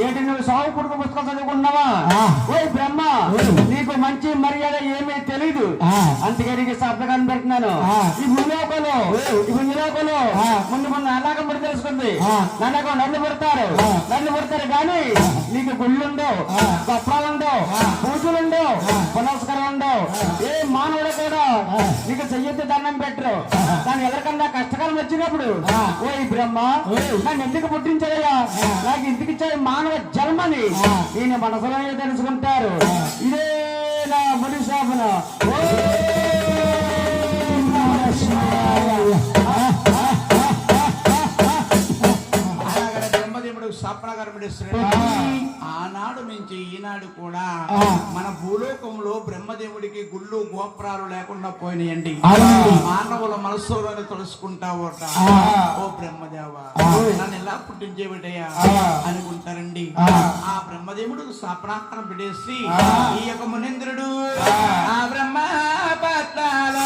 ఏంటి నువ్వు సాగు పుట్టుక పుస్తకం చదువుకున్నావా? ఓ బ్రహ్మ, నీకు మంచి మర్యాద ఏమీ తెలీదు, అందుకే నీకు శబ్దం పెడుతున్నాను. ఈ భూలోకంలో ముందు ముందు అలాగం పడి తెలుసుకుంది. నన్ను పెడతారు కానీ నీకు గుళ్ళుండవు, గొప్పలుండవు, పూజలుండవు, పునస్కారం ఉండవు. ఏ మానవుడు కూడా నీకు చెయ్యొద్దు దండం పెట్టరు. దాని ఎవరికన్నా కష్టకాలం వచ్చినప్పుడు ఓ ఈ బ్రహ్మ నన్ను ఎందుకు పుట్టించాడయ్యా, నాకు ఇంటికి ఇచ్చే మానవ జన్మని ఈయన మనసులోనే తెలుసుకుంటారు. ఇదే నా ముడి శాపన. ఆనాడు నుంచి ఈనాడు కూడా మన భూలోకంలో బ్రహ్మదేవుడికి గుళ్ళు గోపురాలు లేకుండా పోయినాయండి. మానవుల మనస్సులోనే తెలుసుకుంటావట. ఓ బ్రహ్మదేవ, నన్ను ఎలా పుట్టించేవిటయ్యా అనుకుంటారండి. ఆ బ్రహ్మదేవుడు శాపనాకరం పెట్టేసి ఈ యొక్క మునీంద్రుడు ఆ బ్రహ్మ పట్టాల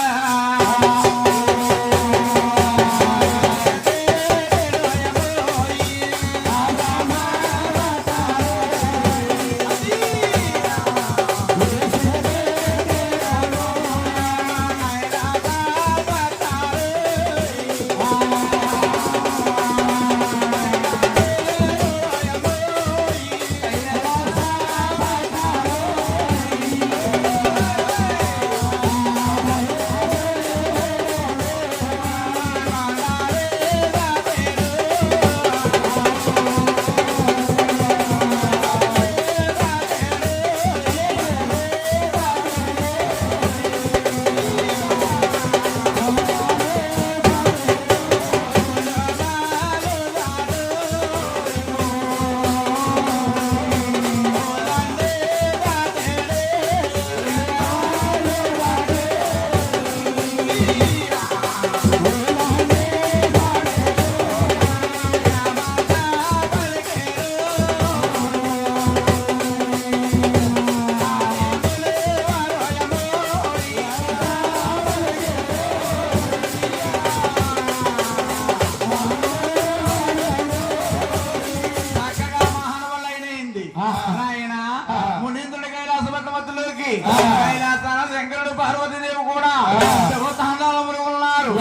కైలాసాన శంకరుడు పార్వతీదేవి కూడా దేవతాండాలములు ఉన్నారు.